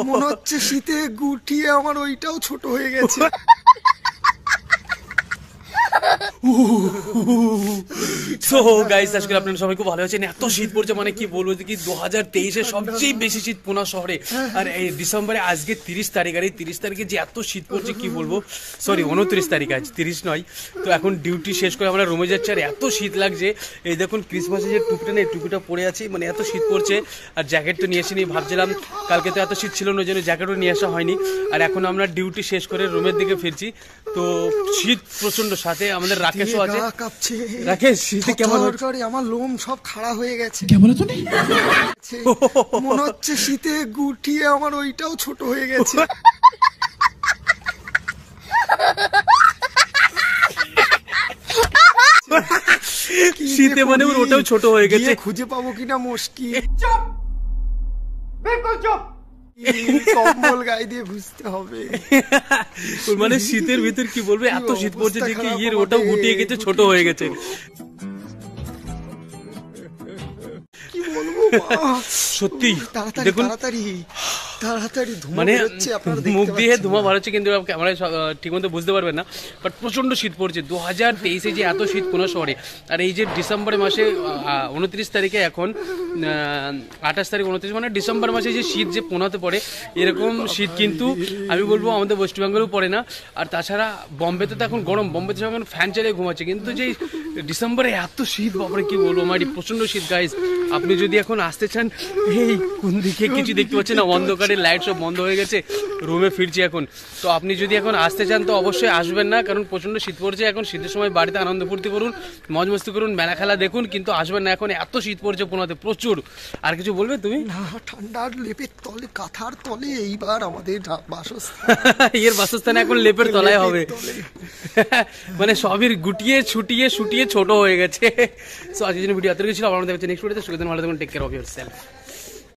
মনে হচ্ছে শীতে গুটিয়ে আমার ওইটাও ছোট হয়ে গেছে। সো গাইস, আজকে আপনারা সবাই খুব ভালো আছেন। এত শীত পড়ছে মানে কি বলবো, কি 2023-এ সবচেয়ে বেশি শীত পুনা শহরে। আর এই ডিসেম্বরে আজকে 30 তারিখ, আর এই 30 তারিখে যে এত শীত পড়ছে কি বলবো, সরি 29 তারিখ, আজ 30 নয়। তো এখন ডিউটি শেষ করে আমরা রুমে যাচ্ছি, আর এত শীত লাগছে। এই দেখুন ক্রিসমাসে যে টুপিটা নেই, টুপিটা পরে আছি, মানে এত শীত পড়ছে। আর জ্যাকেট তো নিয়ে আসিনি, ভাবছিলাম কালকে তো এত শীত ছিল না, ওই জন্য জ্যাকেটও নিয়ে আসা হয়নি। আর এখন আমরা ডিউটি শেষ করে রুমের দিকে ফিরছি। তো শীত প্রচন্ড, সাথে আমাদের রাকেশও আছে। রাকেশ, শীতে কেমন? আমার লোম সব খাড়া হয়ে গেছে। মনে হচ্ছে শীতে গুটিয়ে আমার ওইটাও ছোট হয়ে গেছে। শীতে মানে ওটাও ছোট হয়ে গেছে। খুঁজে পাবো কিনা মুশকিল। বিলকুল চুপ। কম্বল গায়ে দিয়ে ঘুরতে হবে। মানে শীতের ভিতর কি বলবে, এত শীত পড়ছে যে কি ইয়ের ওটাও গুটিয়ে গেছে, ছোট হয়ে গেছে। সত্যি দেখুন, তাড়াতাড়ি মানে মুখ দিয়ে ধোঁয়া বার হচ্ছে, কিন্তু ক্যামেরায় ঠিক মতো বুঝতে পারবেন না। বাট প্রচন্ড শীত পড়ছে 2023-এ যে এত শীত কোনো শহরে। আর এই যে ডিসেম্বর মাসে 29 তারিখে, এখন 28 তারিখ 29, মানে ডিসেম্বর মাসে যে শীত যে পোনাতে পড়ে, এরকম শীত কিন্তু আমি বলবো আমাদের ওয়েস্ট বেঙ্গলেও পড়ে না। আর তাছাড়া বোম্বেতে তো এখন গরম, বোম্বেতে এখন ফ্যান চালিয়ে ঘুমাচ্ছে, কিন্তু যে ডিসেম্বরে এত শীত, বাপরে কি বলবো, আমার প্রচন্ড শীত। গাইস, আপনি যদি এখন আসতে চান, এই কোন দিকে কিছু দেখতে পাচ্ছেন না, অন্ধকারে লাইট সব বন্ধ হয়ে গেছে, রুমে ফিরছি এখন। তো আপনি যদি এখন আসতে চান তো অবশ্যই আসবেন না, কারণ প্রচন্ড শীত পড়ছে এখন। শীতের সময় বাড়িতে আনন্দ ফুর্তি করুন, মজ মস্তি করুন, মেলা খেলা দেখুন, কিন্তু আসবেন না এখন, এত শীত পড়ছে পুনাতে প্রচুর। আর কিছু বলবে তুমি? না, ঠান্ডার লেপের তলে, কাঁথার তলে এইবার আমাদের বাসস্থান। এর বাসস্থান এখন লেপের তলায় হবে। মানে সবই গুটিয়ে ছুটিয়ে শুটিয়ে ছোট হয়ে গেছে। সো আজকের জন্য ভিডিও এত কিছু ছিল। আপনাদের নেক্সট ভিডিওতে সুবিধা ভালো থাকুন, টেক কেয়ার অফ ইয়োরসেলফ।